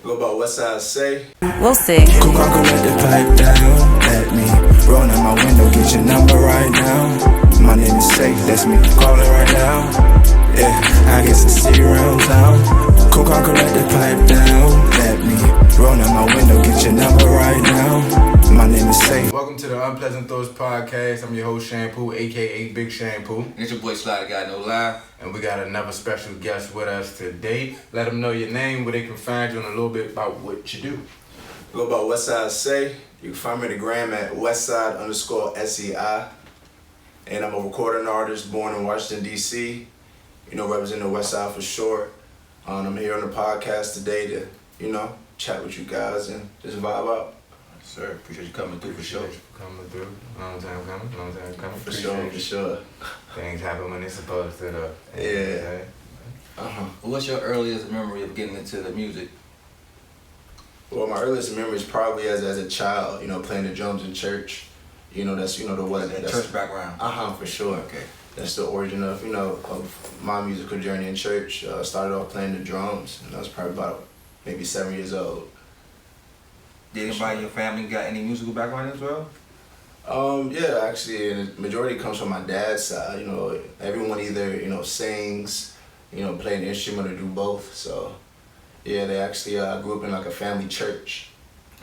What about Westside say? We'll see. Cool, I can let the pipe down. Let me roll out my window, get your number right now. My name is Safe, that's me, call it right now. Yeah, I guess I see you around town. Cool, I can let the pipe down. Let me roll out my window, get your number right now. My name is Safe. Welcome to the Unpleasant Thoughts Podcast. I'm your host, Shampoo, aka Big Shampoo. And it's your boy Slider Guy No Lie. And we got another special guest with us today. Let them know your name, where they can find you, and a little bit about what you do. What about Westside say? You can find me on the gram at Westside_SEI. And I'm a recording artist born in Washington, D.C. You know, representing the Westside for sure. I'm here on the podcast today to, chat with you guys and just vibe out. Sir, appreciate you coming through for sure. Coming through. Long time coming. For sure. Things happen when they're supposed to, though. Yeah. What's your earliest memory of getting into the music? Well, my earliest memory is probably as a child, playing the drums in church. That's, the what. That church background? For sure. Okay. That's the origin of, of my musical journey in church. Started off playing the drums, and I was probably about maybe 7 years old. Did anybody in your family got any musical background as well? Yeah, actually, and the majority comes from my dad's side. Everyone either, sings, play an instrument or do both. So, yeah, they actually grew up in like a family church.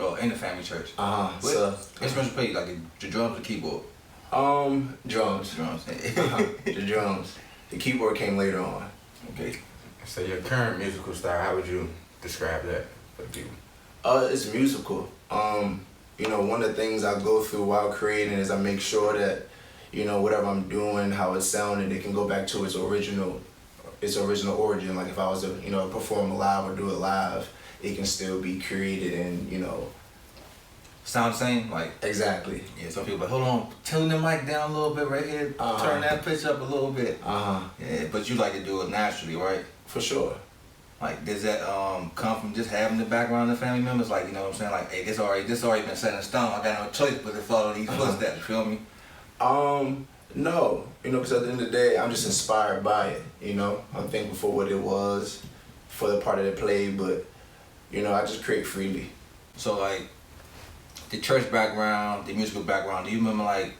Oh, in the family church? What So, instruments you play, like the drums or keyboard? Drums. The drums. The keyboard came later on. Okay. So your current musical style, how would you describe that for people? It's musical. One of the things I go through while creating is I make sure that, whatever I'm doing, how it's sounding, it can go back to its original origin. Like if I was to, perform live or do it live, it can still be created and, Sound the same? Like Exactly. Yeah, some people like, hold on, tune the mic down a little bit right here, turn that pitch up a little bit. Yeah, but you like to do it naturally, right? For sure. Like, does that come from just having the background of the family members? Like, you know what I'm saying? Like, hey, this already been set in stone. I got no choice but to follow these footsteps. You feel me? No. Because at the end of the day, I'm just inspired by it. I'm thankful for what it was, for the part that it played, but, I just create freely. So, like, the church background, the musical background, do you remember, like,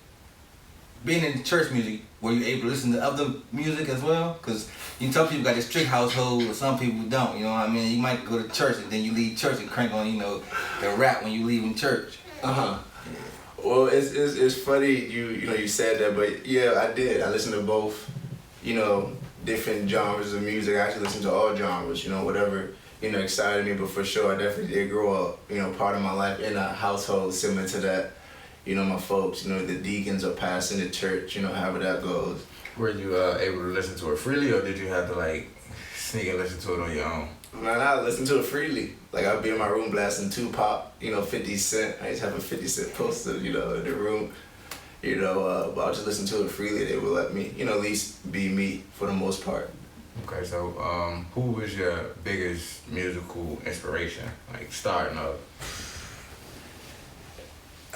being in church music, were you able to listen to other music as well? Because some people got this strict household, or some people don't, you know what I mean? You might go to church and then you leave church and crank on, the rap when you leave in church. Yeah. Well, it's funny you said that, but yeah, I did. I listened to both, different genres of music. I actually listened to all genres, whatever, excited me, but for sure, I definitely did grow up, part of my life in a household similar to that. My folks, the deacons are passing the church, however that goes. Were you able to listen to it freely, or did you have to sneak and listen to it on your own? Man, I listened to it freely. I'd be in my room blasting Tupac, 50 Cent. I used to have a 50 Cent poster, in the room. But I just listen to it freely. They would let me, at least be me for the most part. Okay, so who was your biggest musical inspiration, starting up?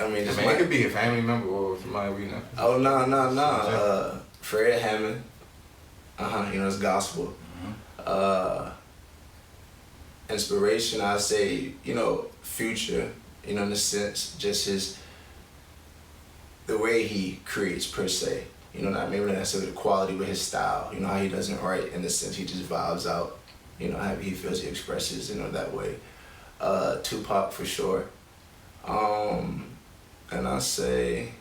It could be a family member or somebody we know. Oh, no. Fred Hammond. It's gospel. Inspiration, I say, Future, in the sense, just the way he creates per se. Not maybe not necessarily the quality, but his style. How he doesn't write in the sense he just vibes out. How he feels he expresses, that way. Tupac for sure. And I say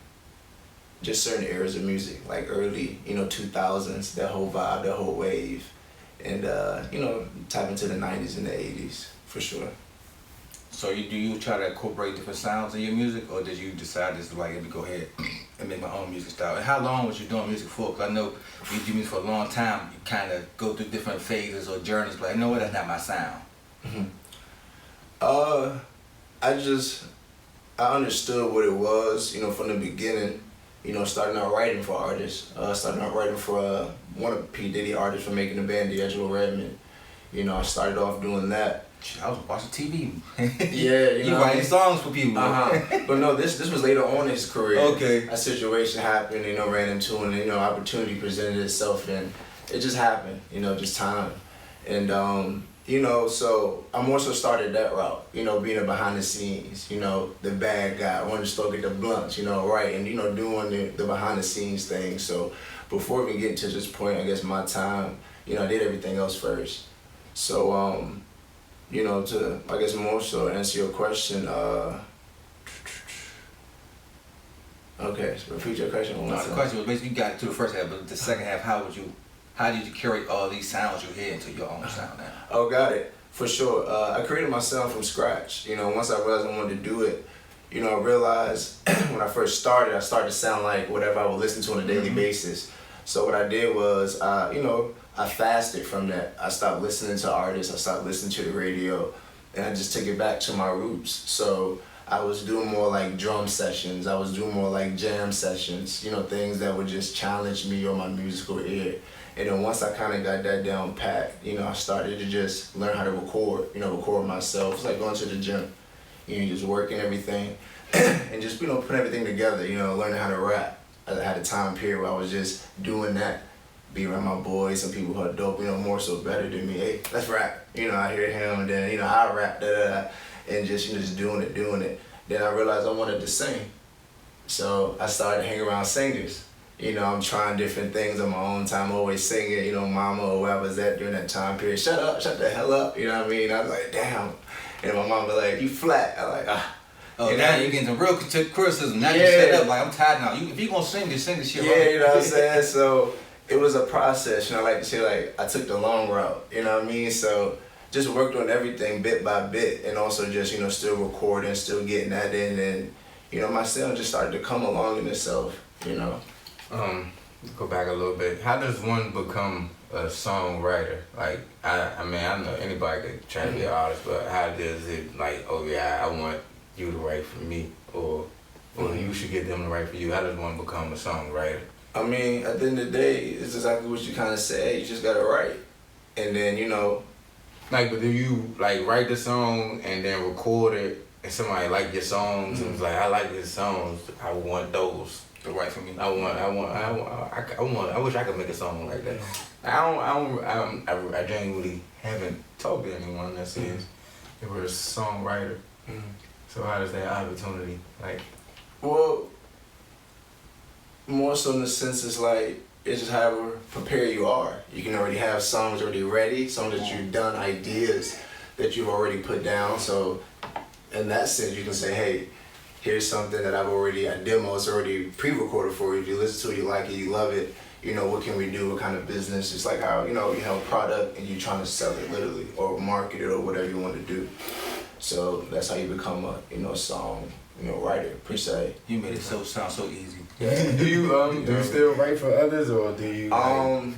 just certain eras of music, like early, 2000s, that whole vibe, that whole wave. And, tap into the 90s and the 80s, for sure. So do you try to incorporate different sounds in your music, or did you decide just let me go ahead and make my own music style? And how long was you doing music for? Because I know you do music for a long time, you kind of go through different phases or journeys, but I know that's not my sound. I understood what it was, from the beginning, starting out writing for artists, starting out writing for one of P. Diddy artists for making the band, D'Angelo Redmond. I started off doing that. I was watching TV. Yeah, you writing songs for people. But no, this was later on in his career. Okay. A situation happened, ran into, and opportunity presented itself, and it just happened, just time. And You know, so I more so started that route, you know, being a behind the scenes, you know, the bad guy, wanting to still get the blunts, you know, right, and, you know, doing the behind the scenes thing. So before we get to this point, I guess my time, you know, I did everything else first. So, you know, to, I guess more so answer your question, okay, so repeat your question one more No, time. the question was basically you got to the first half, but the second half, how did you carry all these sounds you hear into your own sound now? Oh, got it. For sure. I created my sound from scratch. You know, once I realized I wanted to do it, you know, I realized when I first started, I started to sound like whatever I would listen to on a daily basis. So what I did was, you know, I fasted from that. I stopped listening to artists. I stopped listening to the radio, and I just took it back to my roots. So I was doing more like drum sessions. I was doing more like jam sessions, you know, things that would just challenge me or my musical ear. And then once I kind of got that down pat, you know, I started to just learn how to record, you know, record myself. It's like going to the gym, you know, just working everything and just, you know, putting everything together, you know, learning how to rap. I had a time period where I was just doing that, be around my boys, some people who are dope, you know, more so better than me. Hey, let's rap. You know, I hear him, and then, you know, I rap, and just, you know, just doing it. Then I realized I wanted to sing. So I started hanging around singers. You know, I'm trying different things on my own time, always singing, you know, mama or where I was at during that time period. Shut the hell up, you know what I mean? I was like, damn. And my mom was like, you flat. I was like, ah. Oh, you now know? you're getting some real criticism. Now you Yeah. set up, like, I'm tired now. If you gonna sing this shit Yeah, right. you know what I'm saying? So it was a process, you know, I like to say, like, I took the long route, you know what I mean? So just worked on everything bit by bit, and also just, you know, still recording, still getting that in, and, you know, my sound just started to come along in itself, you know. Go back a little bit. How does one become a songwriter? Like, I mean, I know anybody could try to be an artist, but how does it, like, oh yeah, I want you to write for me, or you should get them to write for you? How does one become a songwriter? I mean, at the end of the day, it's exactly what you kind of said. You just gotta write, and then, you know. Like, but do you like write the song and then record it, and somebody like your songs and it's like, I like your songs, I want those To write for me. I wish I could make a song like that. I genuinely haven't talked to anyone that says they were a songwriter. So how does that opportunity, like? Well, more so in the sense it's like, it's just however prepared you are. You can already have songs already ready, songs that you've done, ideas that you've already put down. So in that sense, you can say, hey, here's something that a demo is already pre-recorded for you. If you listen to it, you like it, you love it, you know, what can we do, what kind of business? It's like how, you know, you have a product and you're trying to sell it literally, or market it, or whatever you want to do. So that's how you become a, you know, song, you know, writer, per se. You made it sound so easy. Do you still write for others, or do you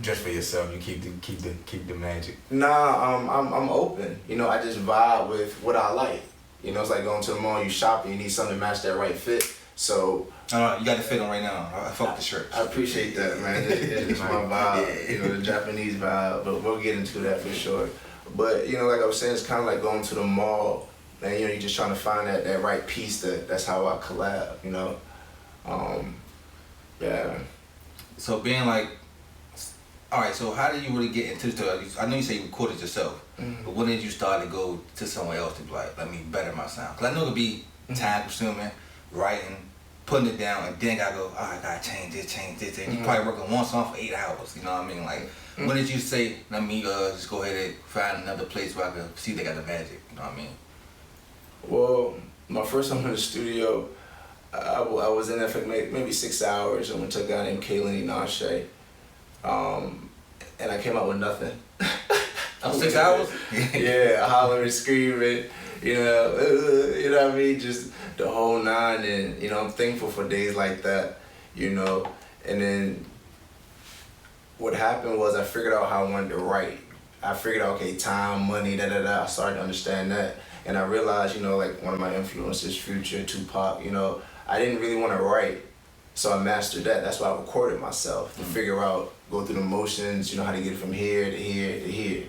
just for yourself? You keep the magic. Nah, I'm open. You know, I just vibe with what I like. You know, it's like going to the mall, you shopping, you need something to match that right fit. So You got the fit on right now. I fuck with the shirt. I appreciate that, man. It's my vibe, you know, the Japanese vibe, but we'll get into that for sure. But, you know, like I was saying, it's kind of like going to the mall, and, you know, you're just trying to find that right piece. That's how I collab, you know. Yeah. So being like, all right, so how did you really get into this? I know you say you recorded yourself, but when did you start to go to someone else to be like, let me better my sound? Because I know it could be time consuming, writing, putting it down, and then gotta go, oh, I gotta change this. And you probably work on one song for 8 hours, you know what I mean? Like, when did you say, let me just go ahead and find another place where I can see they got the magic, you know what I mean? Well, my first time in the studio, I was in there for maybe 6 hours. I went to a guy named Kaylin Inashe, and I came out with nothing. 6 hours? Yeah, hollering, screaming, you know what I mean? Just the whole nine, and, you know, I'm thankful for days like that, you know. And then what happened was I figured out how I wanted to write. I figured out, okay, time, money, I started to understand that. And I realized, you know, like one of my influences, Future, Tupac, you know, I didn't really want to write. So I mastered that. That's why I recorded myself to figure out, go through the motions, you know, how to get from here to here to here.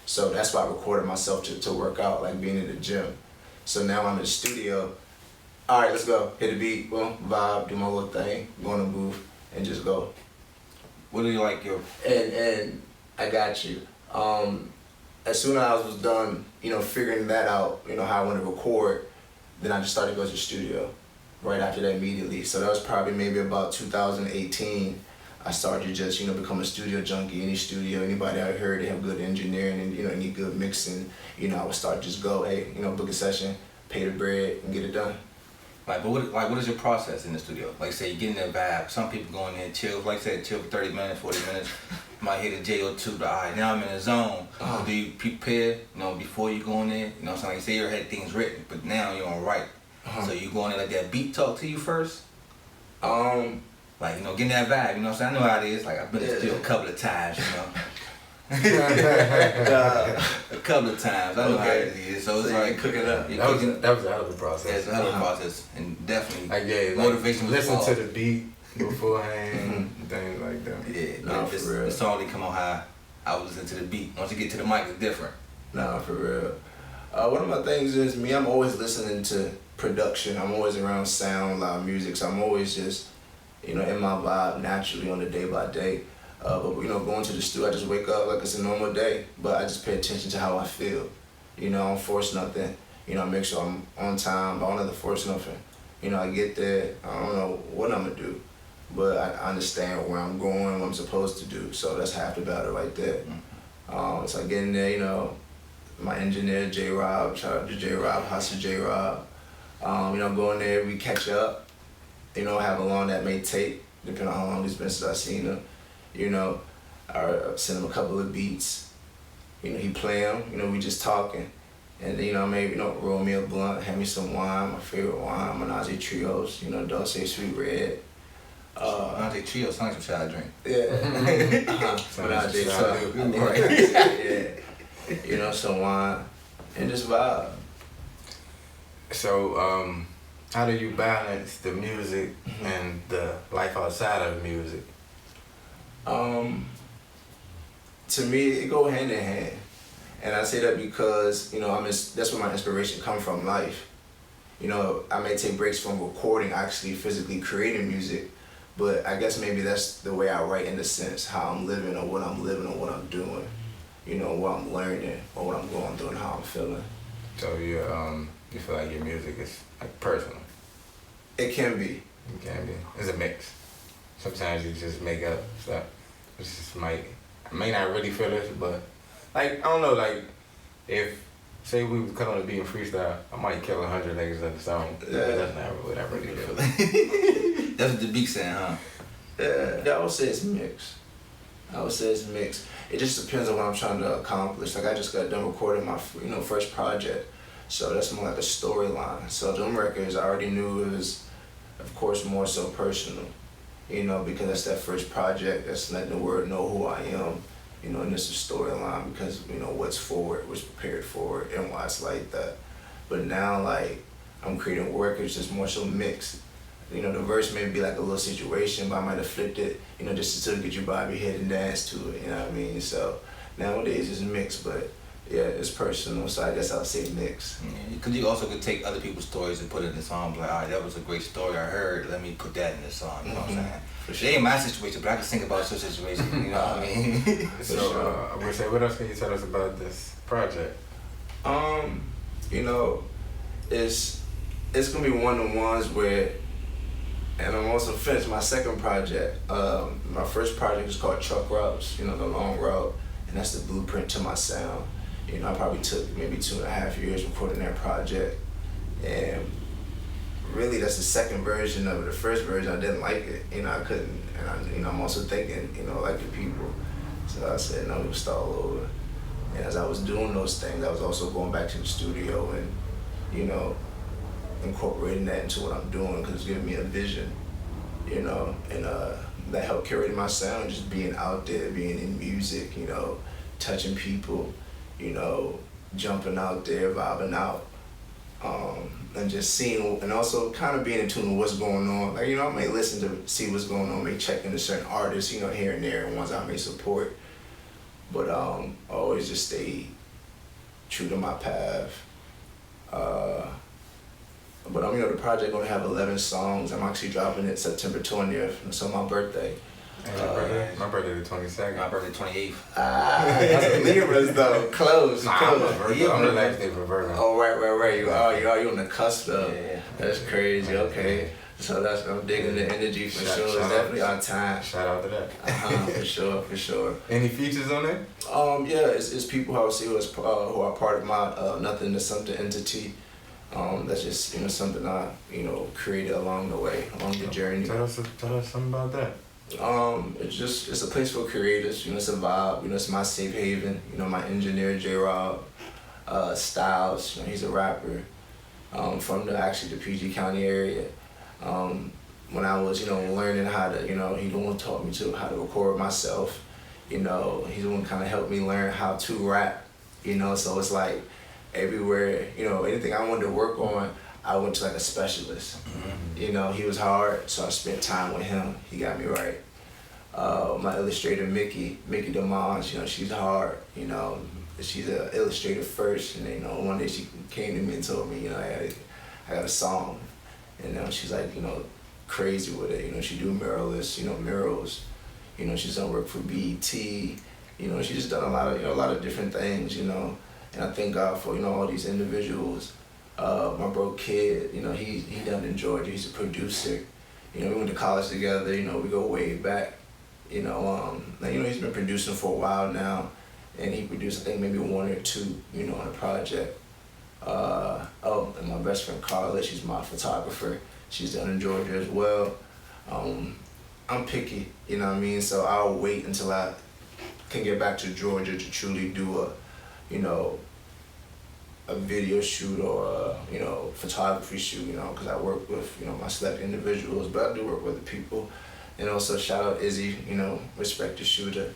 So that's why I recorded myself to work out, like being in the gym. So now I'm in the studio. All right, let's go. Hit the beat, boom, vibe, do my little thing, go in the booth, and just go. What do you like your... And I got you. as soon as I was done, figuring that out, how I want to record, then I just started to go to the studio right after that immediately. So that was probably maybe about 2018. I started to just, become a studio junkie. Any studio, anybody I heard they have good engineering and, any good mixing, I would start to just go, hey, book a session, pay the bread, and get it done. But what is your process in the studio? Like say you get in that vibe. Some people go in there and chill, like I said, chill for 30 minutes, 40 minutes. Might hit a J or two, but all right, now I'm in the zone. Do you prepare, before you go in there? So like you say you already had things written, but now you're on write. So you go in there, let that beat talk to you first? Like, getting that vibe, what I'm saying? I know how it is. Like, I've been in the studio a couple of times, a couple of times. I know how it is. So it's like cooking up. That was a hell of a process. Yeah, it's a hell of a process. And definitely, like, motivation was listen involved. to the beat beforehand, things like that. Yeah, no, for real. The song didn't come on high. I was listening to the beat. Once you get to the mic, it's different. Nah, for real. One of my things is I'm always listening to production. I'm always around sound, loud music. So I'm always just, in my vibe naturally on the day by day. But going to the studio, I just wake up like it's a normal day. But I just pay attention to how I feel. I don't force nothing. I make sure I'm on time. But I don't have to force nothing. I get there. I don't know what I'm gonna do, but I understand where I'm going, what I'm supposed to do. So that's half the battle right there. So I get in there. My engineer J-Rob, shout out to J-Rob, hustle J-Rob. Go in there, we catch up. Have a long that may take, depending on how long it's been since I seen him. I send him a couple of beats. He play them. We just talking. And then, maybe, roll me a blunt, hand me some wine, my favorite wine, Menage Trios, Dulce Sweet Red. Menage Trios sounds like some shot I drink. Yeah. Menage Trios. Yeah. Some wine and just vibe. So, how do you balance the music and the life outside of music? To me, it go hand in hand. And I say that because, that's where my inspiration comes from, life. I may take breaks from recording, actually physically creating music, but I guess maybe that's the way I write in the sense, how I'm living or what I'm living or what I'm doing, what I'm learning or what I'm going through and how I'm feeling. So you feel like your music is like personal? It can be. It can be. It's a mix. Sometimes you just make up stuff. It just may not really feel it, but like, I don't know, like, if, say we was cut on the beat and freestyle, I might kill 100 niggas in the song. Yeah. But that's not what I really feel. That's what the beat saying, huh? Yeah, I would say it's mixed. It just depends on what I'm trying to accomplish. Like, I just got done recording my, first project. So that's more like a storyline. So them records, I already knew it was, of course, more so personal. Because that's that first project. That's letting the world know who I am. And it's a storyline because, what's forward, what's prepared forward, and why it's like that. But now, like, I'm creating records that's more so mixed. The verse may be like a little situation, but I might have flipped it, just to get you bob your head and dance to it, you know what I mean? So nowadays it's mixed, but yeah, it's personal, so I guess I'll say mixed. Because you also could take other people's stories and put it in the song, like, all right, that was a great story I heard, let me put that in the song, you know what I'm saying? It ain't my situation, but I can think about your situation, you know what I mean? So, I would say, what else can you tell us about this project? It's gonna be one of the ones where, and I'm also finished my second project. My first project is called Truck Routes, the long route, and that's the blueprint to my sound. I probably took maybe 2.5 years recording that project, and really that's the second version of it. The first version, I didn't like it, I couldn't, and I'm also thinking, like the people. So I said, no, we'll start all over. And as I was doing those things, I was also going back to the studio and, incorporating that into what I'm doing because it's giving me a vision, and that helped curate my sound, just being out there, being in music, touching people, jumping out there, vibing out, and just seeing, and also kind of being in tune with what's going on. Like, I may listen to see what's going on, may check into certain artists, here and there, and ones I may support, but I always just stay true to my path. But the project gonna have 11 songs. I'm actually dropping it September 20th. It's on my birthday. My birthday the 22nd. My birthday 28th. That's Libras though. Close. Nah, I'm a Virgo. I'm the last day for Virgo. Oh right. You on the cusp though. Yeah. That's crazy. Okay. So I'm digging the energy for sure. It's definitely on time. Shout out to that. For sure. Any features on there? Yeah, it's people I would see who are part of my Nothing to Something entity. That's just something I created along the way, along the journey. Tell us something about that. It's a place for creators. It's a vibe. It's my safe haven. My engineer J Rob, Styles. He's a rapper from the PG County area. When I was learning how to he the one taught me how to record myself. He's the one kind of helped me learn how to rap. So it's like everywhere anything I wanted to work on, I went to like a specialist. Mm-hmm. He was hard, so I spent time with him. He got me right. My illustrator Mickey DeMonge, she's hard. She's an illustrator first, and one day she came to me and told me, I got a song, and she's like, crazy with it. She do murals. She's done work for BET. She's just done a lot of different things. And I thank God for all these individuals. My bro Kid, he done in Georgia. He's a producer. We went to college together. We go way back. He's been producing for a while now, and he produced I think maybe one or two, on a project. And my best friend Carla, she's my photographer. She's down in Georgia as well. I'm picky, so I'll wait until I can get back to Georgia to truly do a video shoot or a photography shoot, because I work with my select individuals, but I do work with other people. And also shout out Izzy, respect the shooter.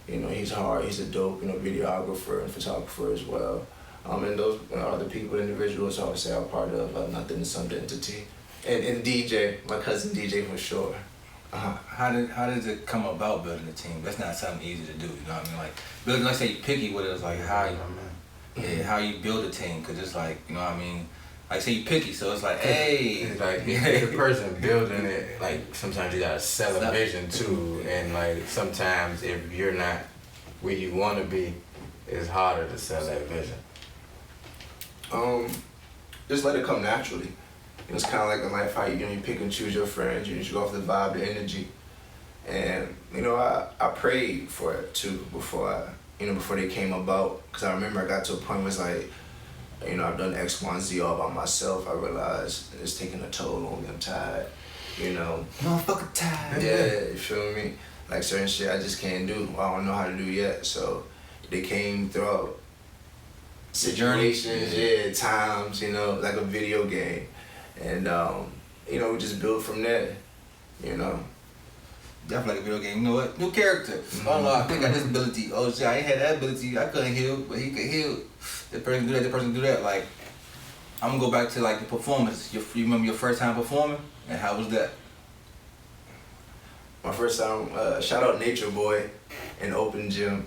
He's hard, he's a dope, videographer and photographer as well. And those are the people, individuals I would say are part of Nothing to Something entity. And DJ, my cousin DJ for sure. How does it come about building a team? That's not something easy to do, you know what I mean? Like building, like say you picky with it, it's like how you build a team, cause it's like, like say you picky, so it's like, hey. It's like the person building it, like sometimes you gotta sell a vision too, and like sometimes if you're not where you wanna be, it's harder to sell that vision. Just let it come naturally. It's kind of like in life how you pick and choose your friends. You just go off the vibe, the energy, and I prayed for it too before they came about. Cause I remember I got to a point where it's like, I've done X, Y, and Z all by myself. I realized it's taking a toll on me. I'm tired, Motherfucker tired. Yeah, you feel me? Like certain shit I just can't do. I don't know how to do yet. So they came throughout situations, times, like a video game. And, we just built from there, Definitely like a video game. You know what? New character. Oh no, I think I got this ability. Oh shit, I ain't had that ability. I couldn't heal, but he could heal. That person do that, that person do that. Like, I'm gonna go back to like the performance. You remember your first time performing? And how was that? My first time, shout out Nature Boy in Open Gym.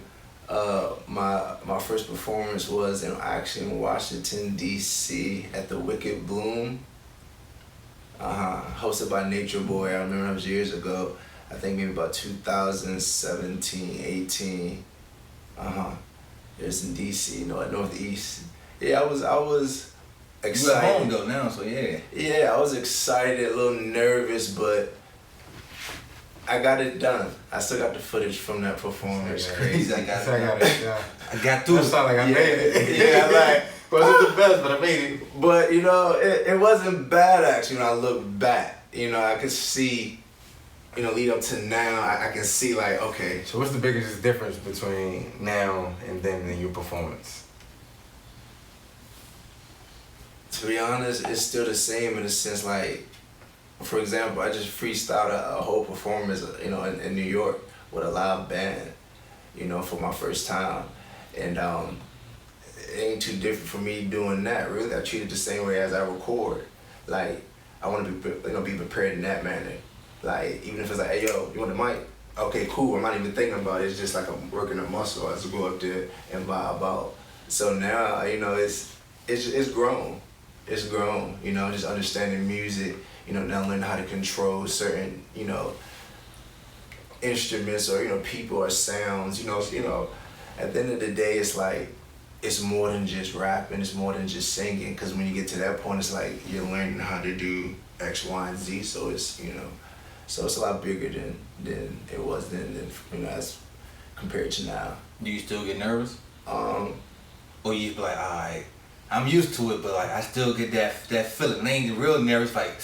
My first performance was actually in Washington, D.C. at the Wicked Bloom. Hosted by Nature Boy. I remember that was years ago. I think maybe about 2017, 18. It was in DC, at Northeast. Yeah, I was excited. You at home though now, so yeah. Yeah, I was excited, a little nervous, but I got it done. I still got the footage from that performance. Yeah, Crazy. I got I got through. That sound like I made it. Yeah, like wasn't the best, but I made it. But it wasn't bad actually. When I look back, I could see, lead up to now. I can see like, okay. So what's the biggest difference between now and then in your performance? To be honest, it's still the same in the sense like, for example, I just freestyled a whole performance, in New York with a live band, for my first time, and it ain't too different for me doing that. Really, I treat it the same way as I record. Like, I want to be prepared in that manner. Like, even if it's like, hey yo, you want the mic? Okay, cool. I'm not even thinking about it. It's just like I'm working a muscle as I go up there and vibe out. So now, it's grown. It's grown. Just understanding music. Now learning how to control certain, instruments or people or sounds. At the end of the day, it's like it's more than just rapping. It's more than just singing. Because when you get to that point, it's like you're learning how to do X, Y, and Z. So it's so it's a lot bigger than it was then. As compared to now. Do you still get nervous? Or you be like, alright, I'm used to it, but like I still get that feeling. I ain't real nervous, like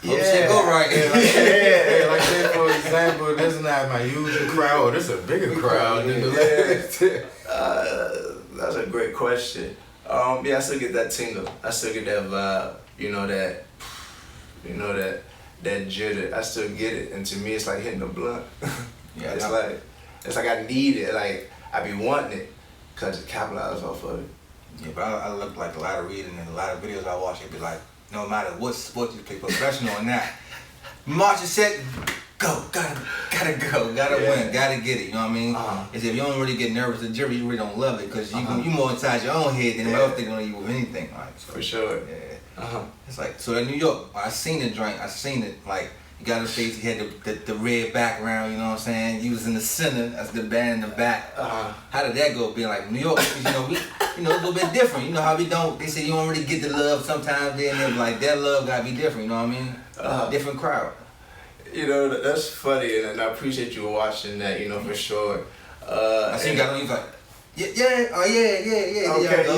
hope shit go right. Like say for example, this is not my usual crowd. This is a bigger crowd than the last. That's a great question. I still get that tingle. I still get that vibe. That jitter. I still get it, and to me, it's like hitting a blunt. Yeah, it's like I need it. Like I be wanting it, cause it capitalize off of it. Yeah, but I look like a lot of reading and a lot of videos I watch. It be like, no matter what sport you play, professional or not, march and set, go, gotta go, gotta win, gotta get it. You know what I mean? It's if you don't really get nervous at jury, you really don't love it, cause you more inside your own head than anybody else thinking on you with anything. Like, so, for sure. Yeah. It's like so in New York. When I seen the joint, I seen it like. You got his face, he had the red background, you know what I'm saying? He was in the center, that's the band in the back. How did that go? Being like New York, we, it's a little bit different. You know how we don't, they say you don't really get the love sometimes, then like that love gotta be different, you know what I mean? Different crowd. That's funny, and I appreciate you watching that, for sure. I see you got on, you like, yeah. Okay,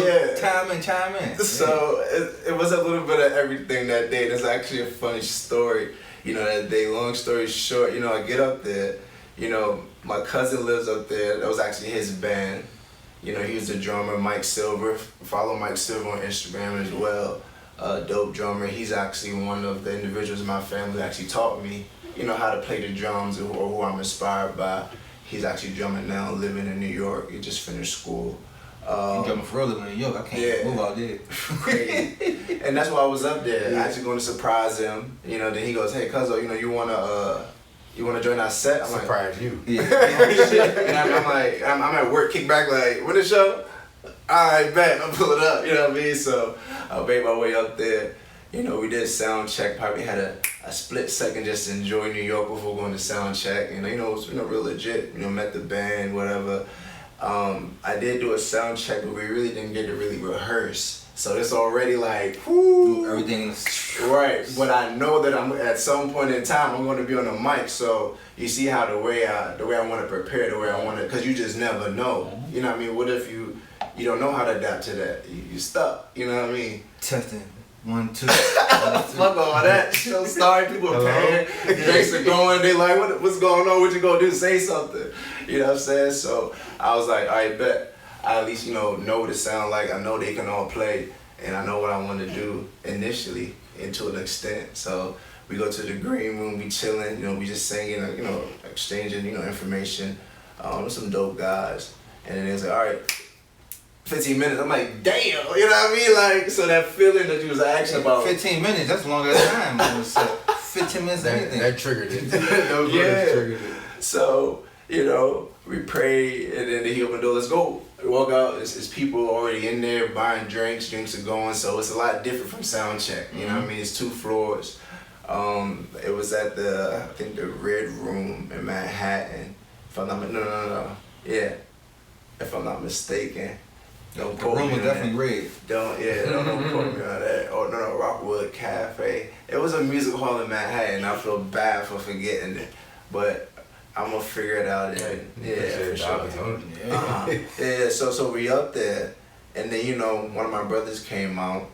yeah. Chime in. So it was a little bit of everything that day. There's actually a funny story. That day, long story short, I get up there, my cousin lives up there. That was actually his band. He was the drummer, Mike Silver. Follow Mike Silver on Instagram as well. Dope drummer. He's actually one of the individuals in my family that actually taught me, how to play the drums or who I'm inspired by. He's actually drumming now, living in New York. He just finished school. I'm drumming for real living in New York. I can't move out there. Crazy. And that's why I was up there. I actually going to surprise him. Then he goes, "Hey, Cuzzo, you wanna join our set?" I'm surprise like, you. Yeah. And I'm like, I'm at work, kick back like, when the show? Alright, bet, I'll pull it up. You know what I mean? So I made my way up there. We did sound check. Probably had a split second just to enjoy New York before going to sound check. And it was real legit. Met the band, whatever. I did do a sound check, but we really didn't get to really rehearse. So it's already like, whoo. Everything right. But I know that I'm at some point in time I'm going to be on the mic. So you see how the way I want to prepare, the way I want to, because you just never know. You know what I mean? What if you don't know how to adapt to that? You stuck. You know what I mean? Testing. 1, 2. Fuck all that. So sorry, people are paying. Drinks are going. They like, what's going on? What you gonna do? Say something. You know what I'm saying? So I was like, all right, bet. I at least know what it sound like. I know they can all play, and I know what I want to do initially, and to an extent. So we go to the green room, we chilling. We just singing, exchanging, information with some dope guys. And then they was like, all right. 15 minutes. I'm like, damn, you know what I mean? Like, so that feeling that you was asking about. 15 minutes, that's a longer time. 15 minutes, anything. That triggered it. Triggered it. So, we prayed, and then he opened the door, let's go. We walk out, it's people already in there buying drinks are going, so it's a lot different from sound check. You know what I mean? It's 2 floors. It was at the Red Room in Manhattan. If I'm not, no. Yeah. If I'm not mistaken. Don't The quote room me was on definitely that. red. Don't quote me on that. Oh no, Rockwood Cafe. It was a music hall in Manhattan. I feel bad for forgetting it, but I'm gonna figure it out. For sure. Yeah. So we up there, and then one of my brothers came out.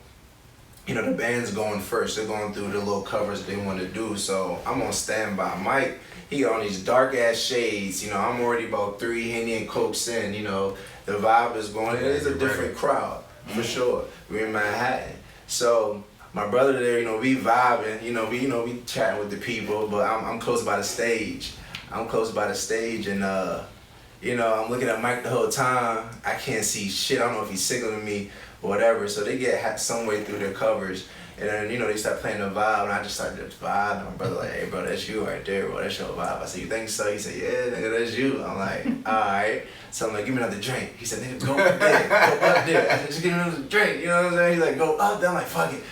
The band's going first. They're going through the little covers they want to do. So I'm on standby. Mike, he got on these dark ass shades. I'm already about 3 Henny and Cokes in. The vibe is going. It is a different crowd for sure. We're in Manhattan. So my brother there, we vibing. We chatting with the people. But I'm close by the stage. And I'm looking at Mike the whole time. I can't see shit. I don't know if he's signaling me or whatever. So they get some way through their covers. And then, they start playing the vibe, and I just started to vibe. And my brother like, hey, bro, that's you right there, bro. That's your vibe. I said, you think so? He said, yeah, nigga, that's you. I'm like, all right. So I'm like, give me another drink. He said, nigga, go up there. Go up there. I said, just give me another drink. You know what I'm saying? He's like, go up there. I'm like, fuck it.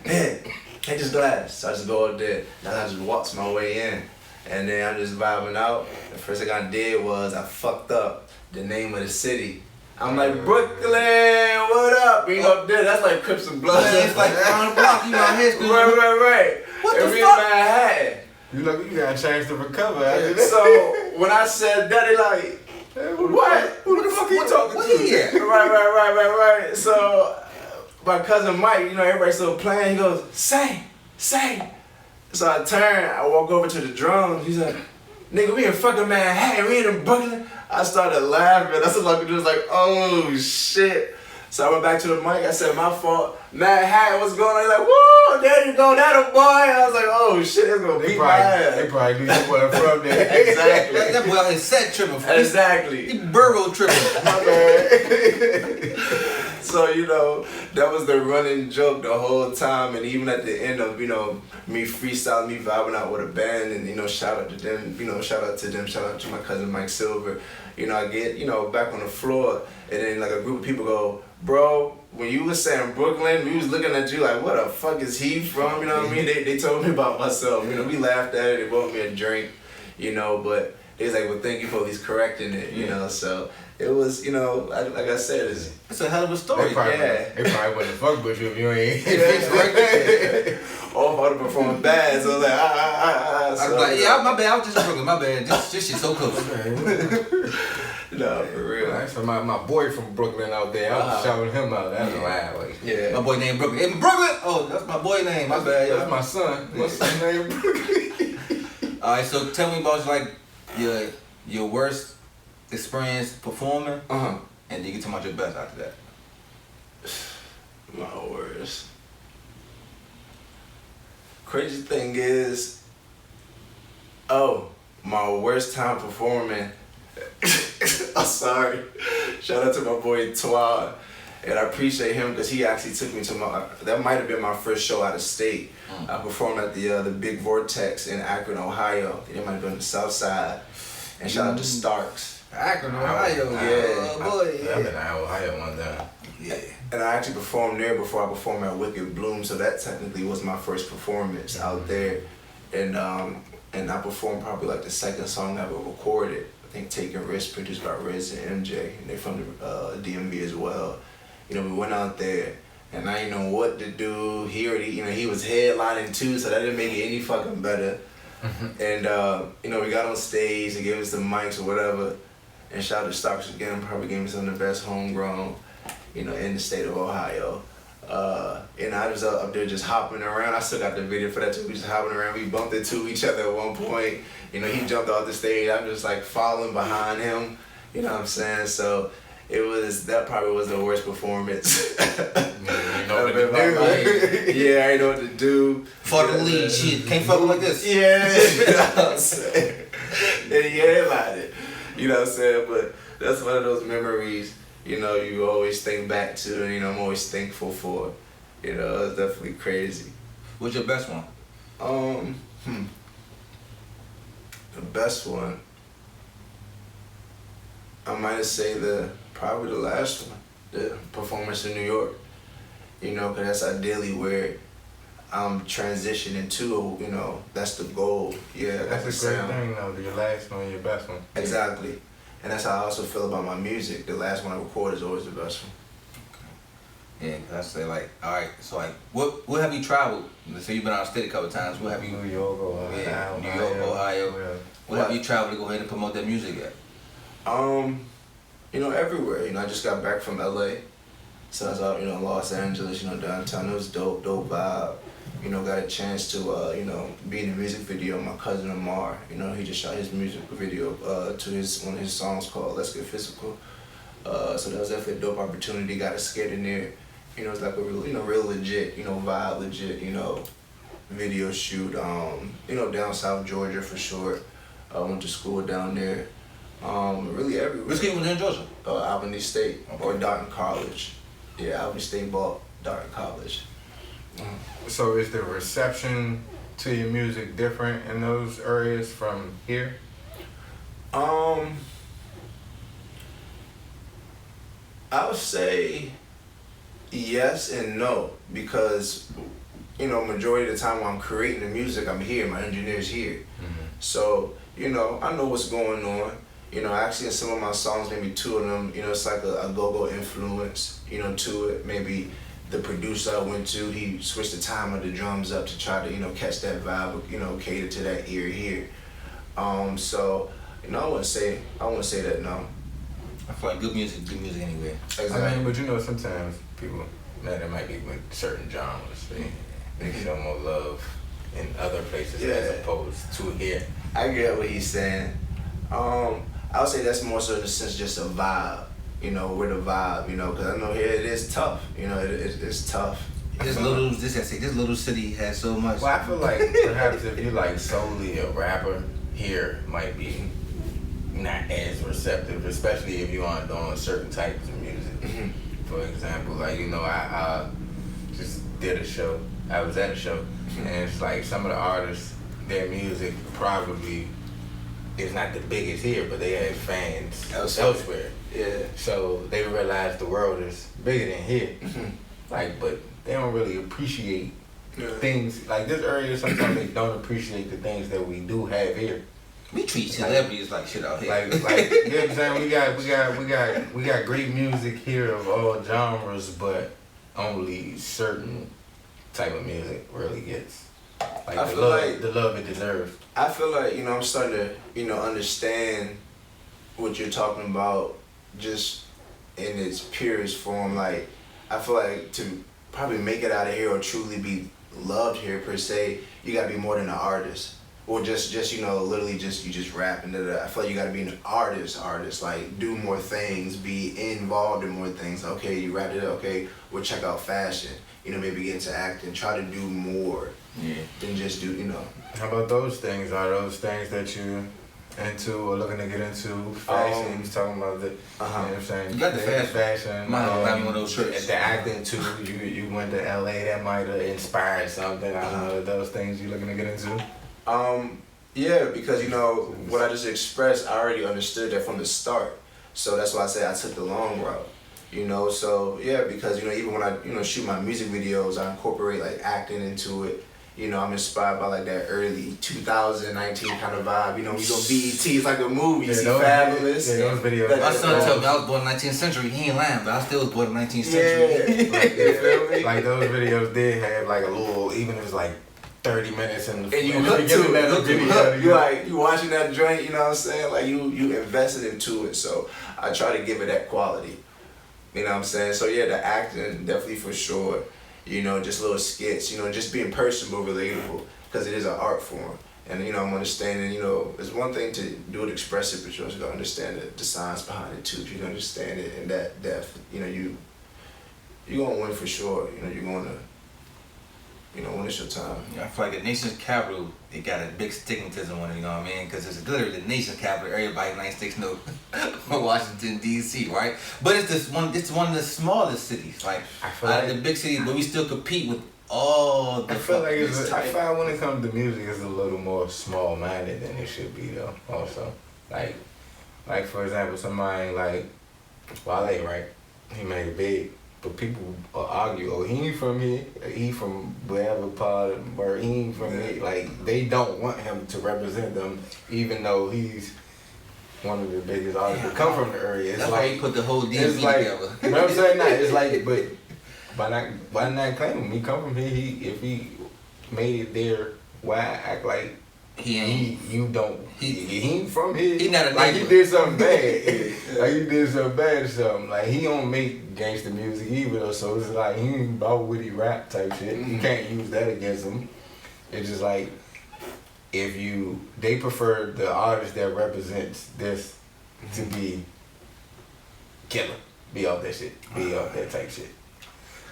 Yeah, take this glass. So I just go up there. And I just walked my way in. And then I'm just vibing out. The first thing I did was I fucked up the name of the city. I'm like, Brooklyn, what up? You know, that's like Crips and Bloods. It's like around the block, you know, high school. Right. What and the we fuck? in Manhattan. You look, you got a chance to recover after that. So when I said that, they like, what? Who the fuck are you talking What he to? at? Right. So my cousin Mike, you know, everybody's still playing. He goes, sing. So I turn, I walk over to the drums. He's like, nigga, we in fucking Manhattan, we in Brooklyn. I started laughing. That's what I could do. Was like, oh shit. So I went back to the mic. I said, my fault. Manhattan, what's going on? He's like, woo, there you go, that a boy. I was like, oh shit, it's gonna beat my ass. They probably knew you were from there. Exactly. That boy out here set tripping. Exactly. He burrow tripping. My bad. So, you know, that was the running joke the whole time. And even at the end of, you know, me freestyling, me vibing out with a band, and, you know, shout out to them, shout out to my cousin Mike Silver. You know, I get, you know, back on the floor, and then like a group of people go, bro, when you was saying Brooklyn, we was looking at you like, what the fuck is he from? You know what I mean? They told me about myself. You know, we laughed at it, they bought me a drink, you know, but they was like, well, thank you for at least correcting it, you know, so it was, you know, like I said, It's a hell of a story. They probably wouldn't fuck with you if you ain't. All about to perform bad, so I was like, I was like, yeah, my bad, I was just in Brooklyn, my bad. This shit so close. No, for real. Right, so my boy from Brooklyn out there, I was shouting him out. That's loud. Like, Yeah. My boy named Brooklyn. Hey, Brooklyn! Oh, that's my boy name, my bad. That's my son. My son named Brooklyn. Alright, so tell me about like your worst experience performing, and then you can tell me about your best after that. My worst. Crazy thing is, my worst time performing. I'm sorry. Shout out to my boy Twa, and I appreciate him because he actually took me to that might have been my first show out of state. I performed at the Big Vortex in Akron, Ohio. It might have been the South Side. And shout out to Starks. Akron, Ohio. Yeah. Oh, boy. I've been to Ohio one time. Yeah. And I actually performed there before I performed at Wicked Bloom, so that technically was my first performance out there. And I performed probably like the second song I ever recorded. I think Taking Risks, produced by Riz and MJ, and they're from the DMV as well. You know, we went out there, and I didn't know what to do. He already, you know, he was headlining too, so that didn't make it any fucking better. And you know, we got on stage, they gave us the mics or whatever, and shout out to Starks again, probably gave me some of the best homegrown, you know, in the state of Ohio. And I was up there just hopping around. I still got the video for that too. We just hopping around. We bumped into each other at one point. You know, he jumped off the stage. I'm just like following behind him. You know what I'm saying? So that probably was the worst performance. You know what to do. Yeah, I didn't know what to do. Fuck the lead, shit. Can't fuck like this. Yeah, you know what I'm saying? And he headlined it. You know what I'm saying? But that's one of those memories, you know, you always think back to, and, you know, I'm always thankful for. You know, it's definitely crazy. What's your best one? The best one, I might say probably the last one, the performance in New York. You know, because that's ideally where I'm transitioning to, you know, that's the goal. Yeah, That's a great thing though, your last one, your best one. Exactly. And that's how I also feel about my music. The last one I record is always the best one. Yeah, I say like, all right. So like, what have you traveled? Let's say you've been out of state a couple of times. What have you? New York, Ohio. Yeah, New York, Ohio. Yeah. What have you traveled to go ahead and promote that music at? You know, everywhere. You know, I just got back from LA. So I was out, you know, Los Angeles, you know, downtown. It was dope vibe. You know, got a chance to, you know, be in the music video. My cousin Amar, you know, he just shot his music video to one of his songs called Let's Get Physical. So that was definitely a dope opportunity. Got a skit in there. You know, it's like a real, you know, real legit, you know, vibe, legit, you know, video shoot. You know, down South Georgia for sure. I went to school down there. Really everywhere. Which game was in Georgia? Albany State or Darton College. Yeah, Albany State bought Darton College. So is the reception to your music different in those areas from here? I would say yes and no, because, you know, majority of the time when I'm creating the music, I'm here, my engineer's here. So, you know, I know what's going on. You know, actually in some of my songs, maybe two of them, you know, it's like a go-go influence, you know, to it. Maybe the producer I went to, he switched the time of the drums up to try to, you know, catch that vibe, you know, cater to that ear here. So, you know, I wouldn't say that, no. I feel like good music anyway. Exactly. I mean, but you know, sometimes people, that might be with certain genres, they show more love in other places as opposed to here. I get what he's saying. I would say that's more so in the sense just a vibe, you know, we're the vibe, you know, because I know here it is tough, you know, it's tough. This little city has so much. Well, I feel like perhaps if you like solely a rapper, here might be not as receptive, especially if you aren't doing certain types of music. Mm-hmm. For example, like, you know, I just did a show. I was at a show, and it's like some of the artists, their music probably is not the biggest here, but they have fans elsewhere. Yeah. So they realize the world is bigger than here. Mm-hmm. Like, but they don't really appreciate Yeah. things like this area. Sometimes they don't appreciate the things that we do have here. We treat celebrities like shit out here. Like you know what I'm saying? We got great music here of all genres, but only certain type of music really gets like the love it deserves. I feel like, you know, I'm starting to, you know, understand what you're talking about just in its purest form. Like, I feel like to probably make it out of here or truly be loved here per se, you gotta be more than an artist. Or just you know, literally you just rap and da-da. I feel like you gotta be an artist, like do more things, be involved in more things. Okay, you rap it up, okay, we'll check out fashion, you know, maybe get into acting, try to do more than just do, you know. How about those things? Are those things that you into or looking to get into? Fashion, he's talking about the, you know what I'm saying? You got the fashion. Might one of those shirts. The acting too, you went to LA, that might have inspired something. I don't know, those things you looking to get into? Yeah, because, you know, what I just expressed, I already understood that from the start. So that's why I say I took the long route, you know. So yeah, because, you know, even when I, you know, shoot my music videos, I incorporate like acting into it. You know, I'm inspired by like that early 2019 kind of vibe. You know, we go BET, it's like a movie. You see Fabulous. Yeah, those videos. My son told me I was born in the 19th century. He ain't lying, but I still was born in the 19th century. Yeah, like, you feel me? Like those videos did have like a little, even if it's like 30 minutes in the And you hook to it. You like, you watching that joint, you know what I'm saying? Like you invested into it. So I try to give it that quality. You know what I'm saying? So yeah, the acting, definitely for sure. You know, just little skits, you know, just being personable, relatable, because it is an art form. And, you know, I'm understanding, you know, it's one thing to do it expressive, but you also got to understand the science behind it too. If you can understand it in that depth, you know, you're going to win for sure. You know, you're going to, you know, when it's your time. Yeah, I feel like the nation's capital, it got a big stigmatism on it, you know what I mean? Because it's literally the nation's capital. Everybody in the United States knows Washington, D.C., right? But it's one of the smallest cities. Like, out of the big cities, but we still compete with all the... I feel like I find when it comes to music, it's a little more small-minded than it should be, though, also. Like for example, somebody like Wale, right? He made it big. But people argue, oh, he ain't from here, he from wherever part, or he ain't from here. Like, they don't want him to represent them, even though he's one of the biggest artists that come from the area. It's that's like, why he put the whole DMV like, together. You know what I'm saying? Nah, it's like, but by not claiming he come from here, if he made it there, why act like he ain't from here? He not a like neighbor. he did something bad. Like he did something bad or something. Like he don't make gangster music either though, so it's like he ain't about witty rap type shit. You can't use that against him. It's just like they prefer the artist that represents this to be killer, be off that shit, be off that type shit.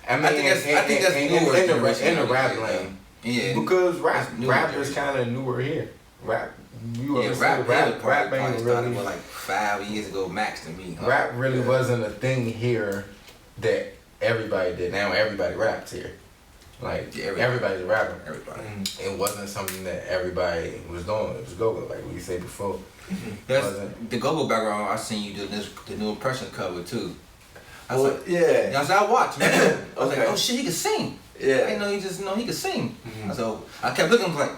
I mean, I think that's newer in the rap lane. Yeah, because rap is kind of newer here. Rap ain't really like 5 years ago max to me. Huh? Rap really wasn't a thing here that everybody did. Now everybody raps here. Like everybody's a rapper. Everybody. It wasn't something that everybody was doing. It was go-go, like we said before. The go-go background. I seen you do the new impression cover too. I was like, yeah. I watched, man. I was like, oh shit, he can sing. Yeah. I didn't know he could sing. I kept looking like,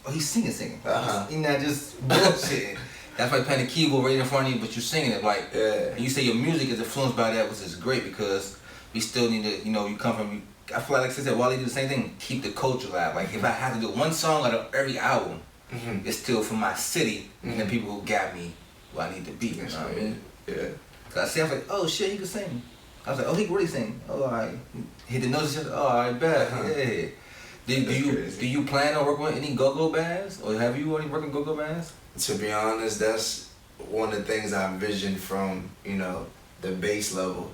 oh, he's singing. Uh-huh. He's not just bullshitting. That's why playing the keyboard right in front of you, but you're singing it. Like, Yeah. you say your music is influenced by that, which is great because we still need to, you come from. I feel like I said, Wally did the same thing. Keep the culture alive. Like, if I have to do one song out of every album, it's still from my city and the people who got me where I need to be. You know what I mean? Yeah. Cause I see, I was like, oh shit, he can sing. I was like, oh, he can really sing. Oh, alright. Hit the notes. Oh, I bet. Yeah. Do you plan on working with any go-go bands, or have you already worked with go-go bands? To be honest, that's one of the things I envisioned from, the base level.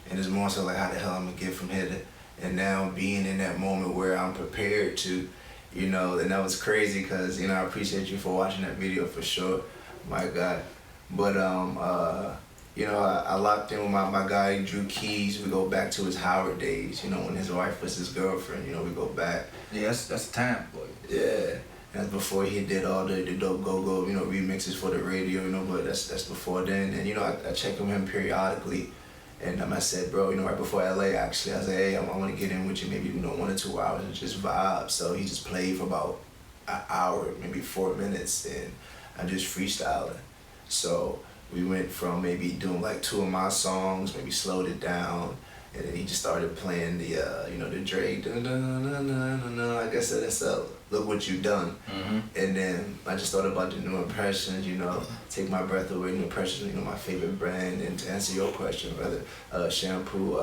And it's more so like how the hell I'm gonna get from here to, and now being in that moment where I'm prepared to, and that was crazy because, I appreciate you for watching that video for sure, my God. But, I locked in with my guy, Drew Keys. We go back to his Howard days, when his wife was his girlfriend, we go back. Yeah, that's time, boy. Yeah. That's before he did all the dope go-go, remixes for the radio, but that's before then. And, I check with him periodically. And I said, bro, right before LA, actually, I said, hey, I want to get in with you maybe, 1 or 2 hours and just vibe. So he just played for about an hour, maybe 4 minutes, and I just freestyling. So we went from maybe doing like 2 of my songs, maybe slowed it down, and then he just started playing the, the Drake, I guess that's Look What You Done. And then I just thought about the new impressions, Take My Breath Away, new impressions, my favorite brand. And to answer your question, brother, Shampoo,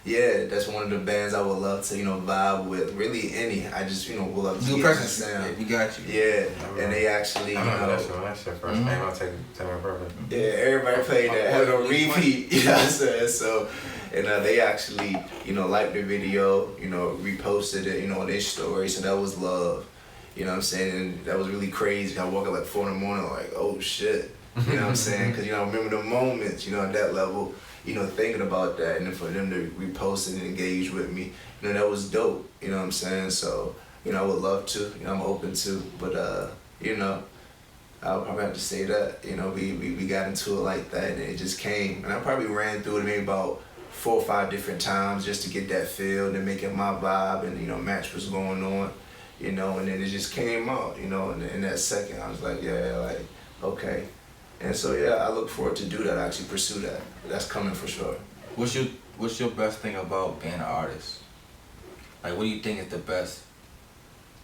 yeah, that's one of the bands I would love to, vibe with. Really any, I just, would love to New get that impressions, sound. we got you. Yeah, and they actually, I know that's your first name. I'll take my brother. Yeah, everybody played that, had it on repeat, you know what I'm saying? So, and they actually, liked the video, reposted it, on their story, so that was love. You know what I'm saying? And that was really crazy. I woke up like 4 in the morning, like, oh shit. You know what I'm saying? Because, I remember the moments, at that level, thinking about that. And then for them to repost and engage with me, that was dope. You know what I'm saying? So, I would love to, I'm open to. But, I'll probably have to say that, we got into it like that and it just came. And I probably ran through it maybe about 4 or 5 different times just to get that feel and make it my vibe and, match what's going on. And then it just came out, and in that second I was like, yeah, like, okay. And so, yeah, I look forward to do that, actually pursue that. That's coming for sure. What's your best thing about being an artist? Like, what do you think is the best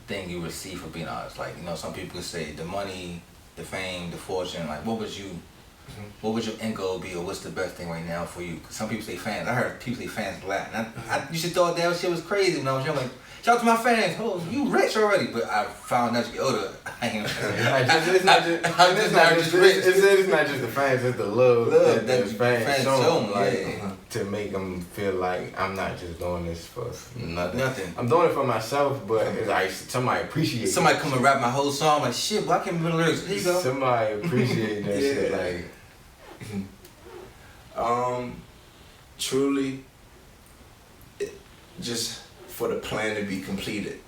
thing you receive for being an artist? Like, some people say the money, the fame, the fortune. Like, what would your end goal be, or what's the best thing right now for you? 'Cause some people say fans. I heard people say fans a lot. And I used to thought that shit was crazy when I was young. Like, shout out to my fans. Oh, you rich already. But I found out you get older. It's not just the fans, it's the love that the fans show them, like, to make them feel like I'm not just doing this for nothing. I'm doing it for myself, but it's like somebody appreciates it. Somebody come and rap my whole song, like, shit, boy, I can't remember the lyrics. Here you go. Somebody appreciate that shit, like. Truly, just for the plan to be completed,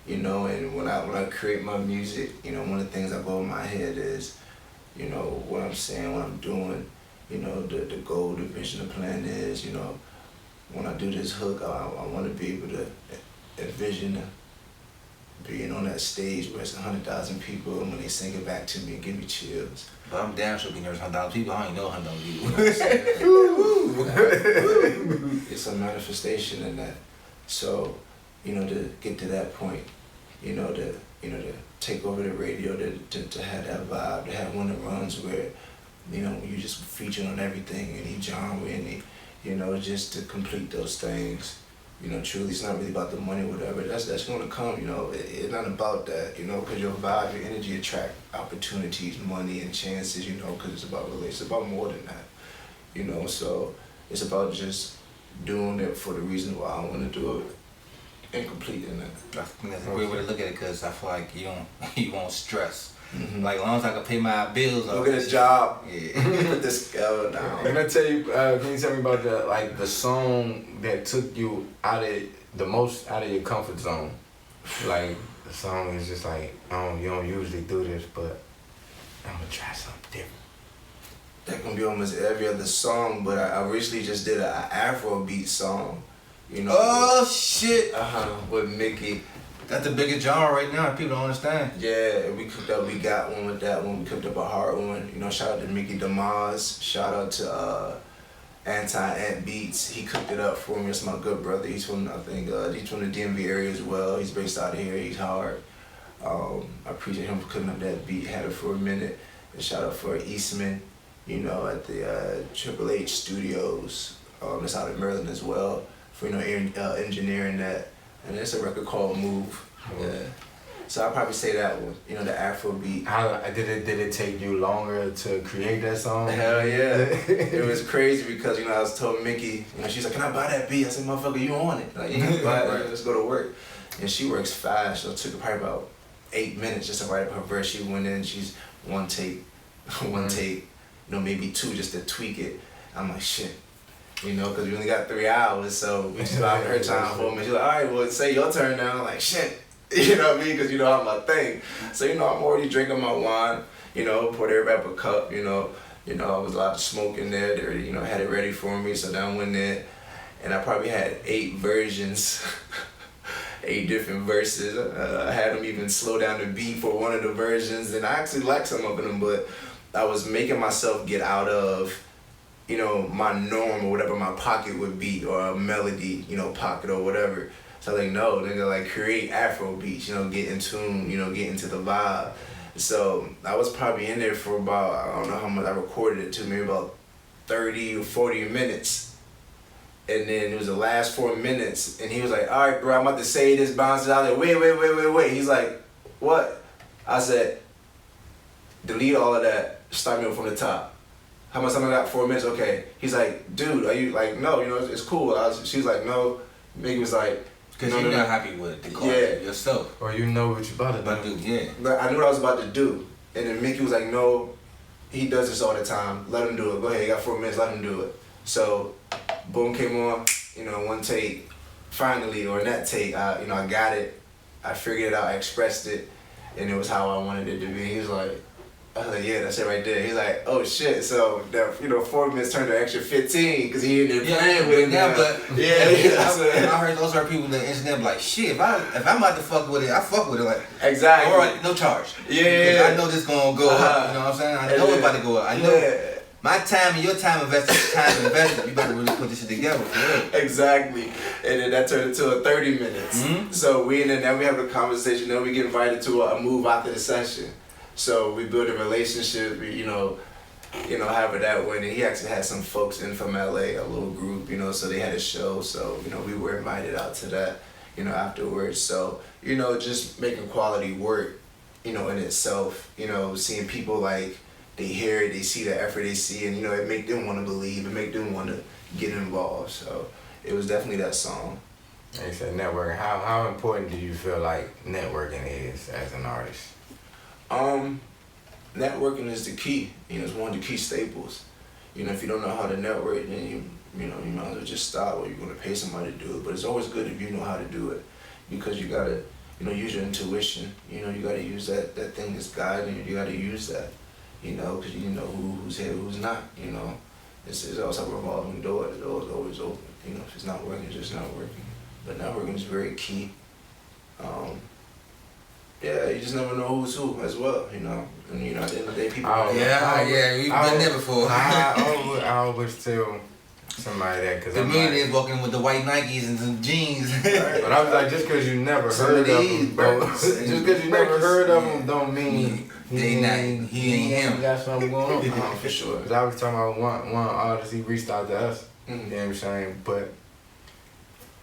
and when I create my music, one of the things that go in my head is, what I'm saying, what I'm doing, the goal, the vision, the plan is, when I do this hook, I want to be able to envision being on that stage where it's 100,000 people, and when they sing it back to me, it give me chills. But I'm damn sure be nervous 100,000 people. I ain't know 100,000 people. It's a manifestation in that. So, to get to that point, to take over the radio, to have that vibe, to have one that runs where, you just featuring on everything, any genre, any, just to complete those things. Truly, it's not really about the money or whatever. That's gonna come, it's not about that, because your vibe, your energy attract opportunities, money, and chances, because it's about relationships, it's about more than that, so it's about just doing it for the reason why I want to do it and completing it. I think that's a great way to look at it, because I feel like you won't stress. Like, as long as I can pay my bills. Look at his job. Yeah. Put this down. Can I tell you? Can you tell me about the song that took you the most out of your comfort zone? Like, the song is just like, you don't usually do this, but I'm gonna try something different. That can be almost every other song, but I recently just did an Afrobeat song. Oh shit! With Mickey. That's the biggest genre right now. People don't understand. Yeah, we got one with that one. We cooked up a hard one. You know, shout out to Mickey DeMaz. Shout out to Anti-Ant Beats. He cooked it up for me. It's my good brother. He's from, I think, he's from the DMV area as well. He's based out of here. He's hard. I appreciate him for cooking up that beat. Had it for a minute. And shout out for Eastman, you know, at the Triple H Studios. It's out of Maryland as well. For, you know, engineering that. And it's a record called Move. Yeah. So I'll probably say that one, you know, the Afro beat. How did it take you longer to create that song? Hell yeah. It was crazy because, you know, I was told Mickey, you know, she's like, can I buy that beat? I said, motherfucker, you on it. Like, you can buy it, let's go to work. And she works fast, so it took her probably about 8 minutes just to write up her verse. She went in, she's one take, you know, maybe 2 just to tweak it. I'm like, shit. You know, because we only got 3 hours, so we just allowed her time for me. She's like, all right, well, say your turn now. I'm like, shit. You know what I mean? Because you know how my thing. So, you know, I'm already drinking my wine, you know, poured everybody up a cup, you know, I was allowed to smoke in there. They already, you know, had it ready for me. So then I went there, and I probably had 8 versions, 8 different verses. I had them even slow down the beat for one of the versions, and I actually liked some of them, but I was making myself get out of, you know, my norm or whatever my pocket would be, or a melody, you know, pocket or whatever. So like, no, nigga, like create Afro beats, you know, get in tune, you know, get into the vibe. So I was probably in there for about, I don't know how much I recorded it to, maybe about 30 or 40 minutes. And then it was the last 4 minutes, and he was like, all right, bro, I'm about to say this, bounces out. I was like, wait. He's like, what? I said, delete all of that, start me from the top. How much time I got? 4 minutes? Okay. He's like, dude, are you like, no, you know, it's cool. She's like, no. Mickey was like, because you're not happy with the quality yourself. Or you know what you're about to do. Yeah. But I knew what I was about to do. And then Mickey was like, no, he does this all the time. Let him do it. Go ahead, you got 4 minutes, let him do it. So, boom, came on, you know, one take, finally, or in that take, I got it. I figured it out, I expressed it, and it was how I wanted it to be. He was like, I was like, yeah, that's it right there. He's like, oh shit, so that, you know, 4 minutes turned to an extra 15 because he ended up playing with it. Yeah, but I heard those are people that internet be like, shit, if I'm about to fuck with it, I fuck with it like exactly. All right, no charge. Yeah, because I know this gonna go up. You know what I'm saying? I know it's about to go up. I know my time and your time invested. You better really put this shit together for real. Exactly, and then that turned into a 30 minutes. Mm-hmm. So we have a conversation. Then we get invited to a move after the session. So we build a relationship, you know, however that went. And he actually had some folks in from LA, a little group, you know, so they had a show. So, you know, we were invited out to that, you know, afterwards. So, you know, just making quality work, you know, in itself, you know, seeing people like, they hear it, they see the effort they see, and, you know, it make them want to believe, it make them want to get involved. So it was definitely that song. They said networking. How important do you feel like networking is as an artist? Networking is the key. You know, it's one of the key staples. You know, if you don't know how to network, then you might as well just stop, or you're gonna pay somebody to do it. But it's always good if you know how to do it, because you gotta, you know, use your intuition. You know, you gotta use that thing that's guiding you. You gotta use that. You know, because you know who's here, who's not. You know, it's also a revolving door. The door is always open. You know, if it's not working, it's just not working. But networking is very key. Yeah, you just never know who's who as well, you know. And you know, at the end of the day, people. We've been there before. I always tell somebody that because the millionaires walking with the white Nikes and some jeans. But I was like, just because you never heard of them, don't mean he ain't him. Got something going on. For sure. Because I was talking about one artist, he reached out to us. Mm-hmm. You know what I'm saying? But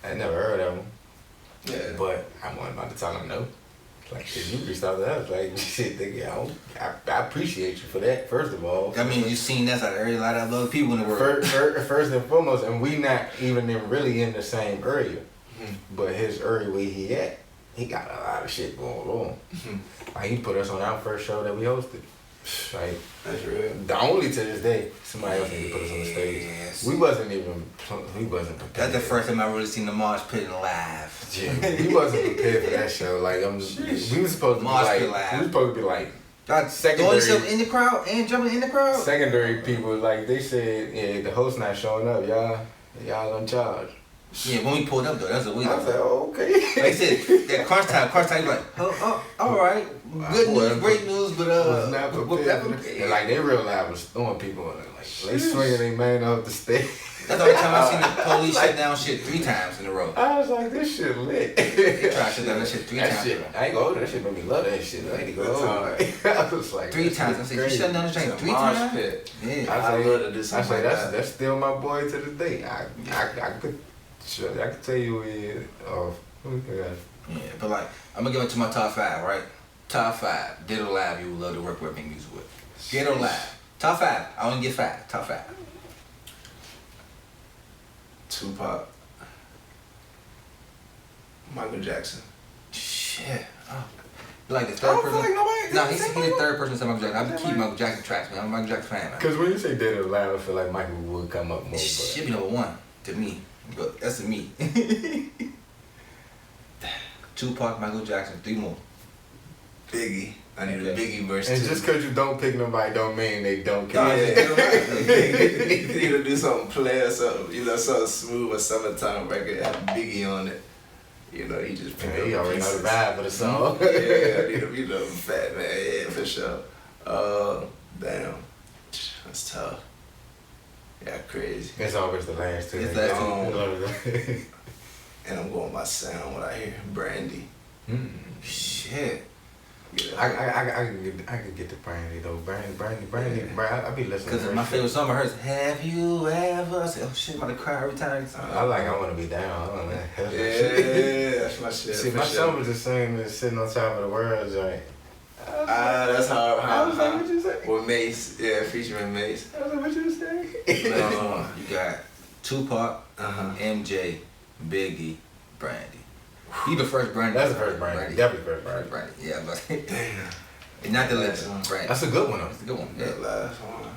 I never heard of him. Yeah. But I wasn't about to tell him no. Like, shit, you reached out to us. Like, shit, nigga, I appreciate you for that, first of all. I mean, you seen that out of a lot of other people in the world. First and foremost, and we not even really in the same area. Mm-hmm. But his area where he at, he got a lot of shit going on. Mm-hmm. Like, he put us on our first show that we hosted. Like, that's real. The only to this day, somebody else need to put us on the stage. Yes. We wasn't prepared. That's the first time I really seen the Mosh Pit live. Yeah, we wasn't prepared for that show. Like, we was supposed to be like, throwing yourself in the crowd and jumping in the crowd. Secondary people, like they said, yeah, the host not showing up, y'all in charge. Yeah, when we pulled up though, that's what we I was like, oh, okay. Like I said, that crunch time, you like, oh, all right, good news, great news, but was not prepared. prepared. And like they real live was throwing people in it, like they swinging their man up the stage. That's the only time I seen the police shut down shit 3 times in a row. I was like, this shit lit. They tried to shut down that shit 3 That times. shit, I ain't gonna hold that shit, made me love that shit. I ain't gonna hold it. I was like, 3 times. I said, you shut down the train 3 times? Yeah. I love to do I something say like that. that's still my boy to this day. I could tell you Yeah, but like, I'm gonna give it to my top 5, right? Top 5, dead or alive, you would love to work with, make music with. Dead or alive. Top 5. I only get 5. Top 5. Tupac. Michael Jackson. Shit. Oh. You like the third person? No, he's the third person to say Michael Jackson. I keep Michael Jackson tracks, man. I'm a Michael Jackson fan, man. Because when you say dead or alive, I feel like Michael would come up more. Should be number 1 to me. But that's to me. Tupac, Michael Jackson, 3 more. Biggie. I need a Biggie verse And too. just because you don't pick nobody don't mean they don't care. You need to do something play or something, something smooth, a summertime record, have Biggie on it. He just pick He up already know pieces. the vibe of the song. Yeah, I need to be fat man, yeah, for sure. Damn, that's tough. Yeah, crazy. It's always the last two. It's last two. And I'm going by sound, what I hear, Brandy. Shit. Yeah. I can get the Brandy though. Brandy. I be listening. Because to my her favorite shit. song of hers, Have You Ever? I said, oh shit, I'm about to cry every time. I want to be down. Yeah, that's my shit. See, for my sure. song was the same as Sitting on Top of the World joint. That's how. I was like, what you say? With Mace, yeah, featuring Mace. I was like, what you say? You got Tupac, MJ, Biggie, Brandy. He the first Brandy. That's the first Brandy. Definitely first Brandy. Brandy. Yeah, but Damn. and not the That's legend, Brandy. That's a good one though. That's a good one. That Yeah. last one.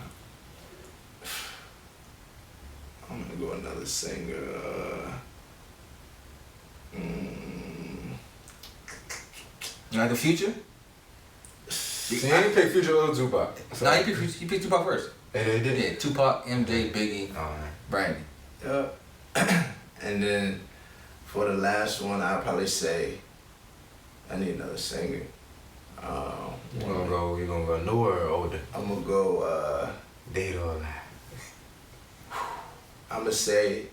I'm gonna go another singer. You like the Future? See, you ain't pick Future or Tupac. No, you picked Tupac first. They did. Yeah, Tupac, MJ, Biggie, Alright. Brandy. Yeah. And then for the last one, I'd probably say I need another singer. You gonna go newer or older? I'm gonna go. Dead or alive? I'm gonna say,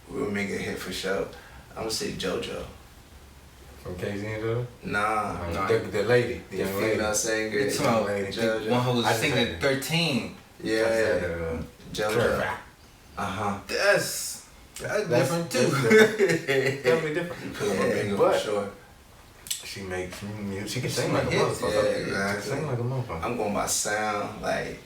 we'll make a hit for sure. I'm gonna say JoJo. From KZ and Joe? Nah, The lady. the young lady. female singer. It's about JoJo. one who was I just singing said at 13. Yeah, Trevor. JoJo. That's different too. Definitely different. Put him a bingo But for sure. she makes music. She can sing She like a hits, motherfucker. yeah, She can exactly. sing like a motherfucker. I'm going by sound, like.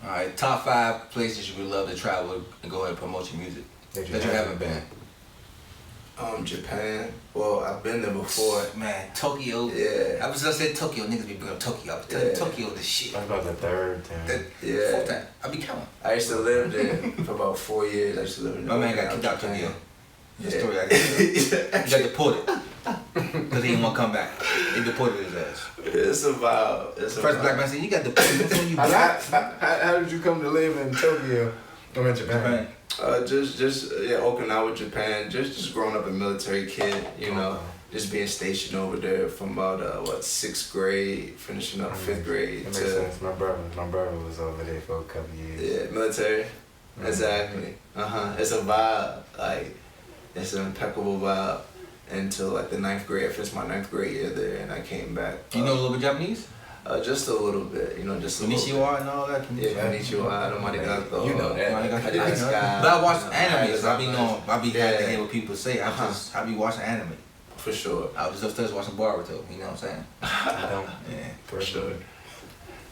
Alright, top 5 places you would love to travel and go ahead and promote your music that you haven't been. Japan. Well, I've been there before. Man, Tokyo. Yeah. I was just saying Tokyo. Niggas be bringing up Tokyo. I was telling you, Yeah. Tokyo the shit. That's about the third time. Yeah. 4th time. I be counting. I used to live there for about 4 years. I used to live in My man got kicked out Japan. Tokyo. The Yeah. story I got. He got deported. Because he didn't want to come back. They deported his ass. It's about. It's First black man said, you got deported. That's when you black. How did you come to live in Tokyo? I'm in Japan. Just Okinawa, Japan. Just growing up a military kid, just being stationed over there from about 6th grade, finishing up 5th grade That makes to sense. My brother was over there for a couple years. military. Exactly. It's a vibe. Like it's an impeccable vibe until like the 9th grade. I finished my 9th grade year there, and I came back. You know a little bit Japanese? Just a little bit, just a little bit. Konnichiwa and all that? Yeah, konnichiwa, arigato. You know that. I did this guy. But I watch anime, so I be Yeah. happy to hear what people say. I be watching anime. For sure. I was just upstairs watching Boruto, you know what I'm saying? Yeah. For sure.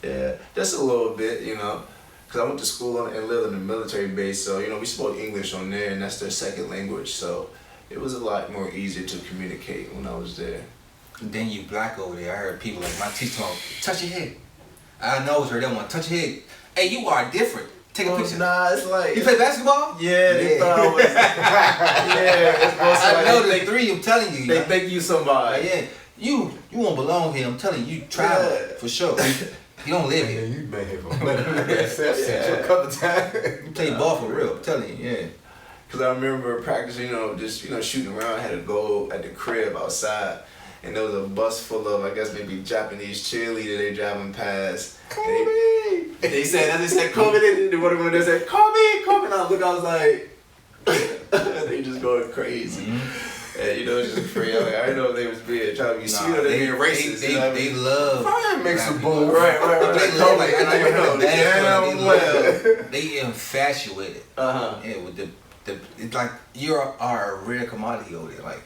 Yeah, just a little bit, because I went to school and lived in a military base, so, we spoke English on there, and that's their second language, so it was a lot more easier to communicate when I was there. Then you black over there. I heard people like my teacher told me, touch your head. I know it's heard that one. Touch your head. Hey, you are different. Take a picture. Nah, it's like... You play basketball? Yeah, they thought I was... yeah, it's supposed to I like, know the 3, I'm telling you. They think you somebody. Like, yeah, you won't belong here. I'm telling you, you travel Yeah. for sure. You don't live here. You been here for a couple times. You play ball for real. I'm telling you, yeah. Cause I remember practicing, just shooting around. I had a goal at the crib outside, and there was a bus full of, I guess maybe Japanese cheerleader. They driving past. They said Kobe. They one of them said Kobe. And I look, I was like, they just going crazy. Mm-hmm. And it's just crazy. I didn't know if they was being trying to be sweet or they being racist. They love. Probably mix of both. Right. They love like I know Yeah, they infatuated. Yeah, with the it's like you are a rare commodity over there. Like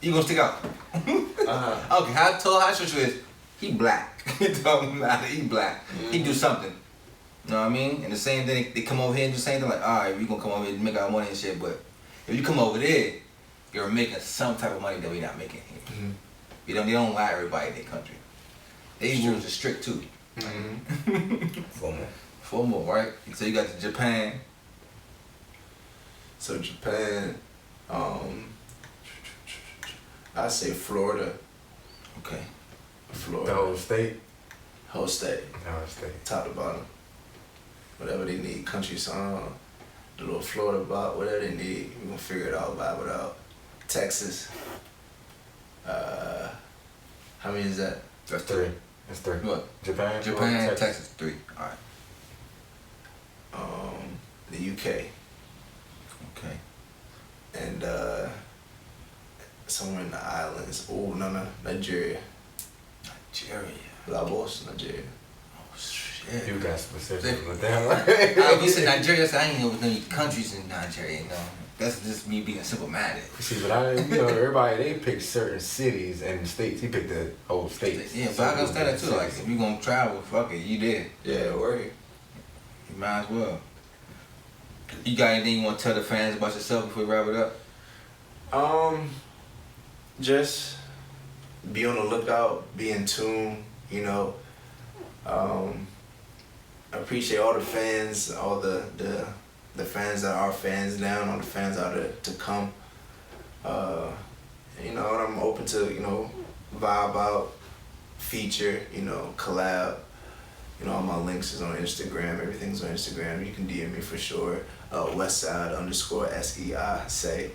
you gonna stick out. Okay, how tall, how short you is? He black. It don't matter. He black. He do something. You know what I mean? And the same thing, they come over here and do the same thing. Like, all right, we gonna come over here and make our money and shit. But if you come over there, you're making some type of money that we're not making here. They don't lie everybody in their country. These rules are strict too. 4 more, right? So you got the Japan. So Japan, I say Florida. Okay. Florida. The whole state? Whole state. The whole state. Top to bottom. Whatever they need, country song, the little Florida bop, whatever they need, we gonna figure it out, vibe it out. Texas. How many is that? That's 3. That's 3. What? Japan, Texas 3. All right. The UK. Okay. And somewhere in the islands. Oh, no, Nigeria. Lagos, Nigeria. Oh shit. You got specific with that one. You said Nigeria, so I ain't know any countries in Nigeria, That's just me being simple-minded. See, but everybody, they pick certain cities and states. He picked the whole states. Yeah, but I understand that too. Like, if you gonna travel, fuck it, you there. Yeah, worry. You might as well. You got anything you want to tell the fans about yourself before we wrap it up? Just be on the lookout, be in tune, appreciate all the fans, all the fans that are fans now, and all the fans out there to come. I'm open to, vibe out, feature, collab. All my links is on Instagram, everything's on Instagram. You can DM me for sure. Westside _SEI say.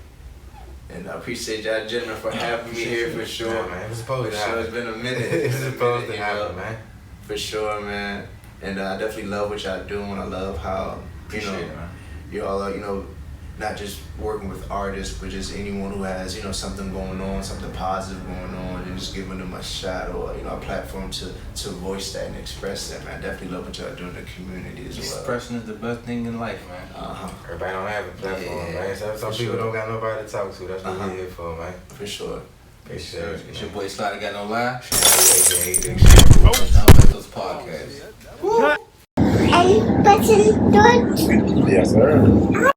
And I appreciate y'all gentlemen for having me here for sure. Yeah, man, it's supposed to happen. It's been a minute. It's supposed to happen, man. For sure, man. And I definitely love what y'all doing. I love how, y'all are, not just working with artists, but just anyone who has, something going on, something positive going on, and just giving them a shot or, a platform to voice that and express that, man. I definitely love what y'all doing in the community as well. Expression is the best thing in life, man. Everybody don't have a platform, man. Some people don't got nobody to talk to. That's what we're here for, man. For sure. It's your boy Slider Got No Lie. Those podcasts. Yes, sir.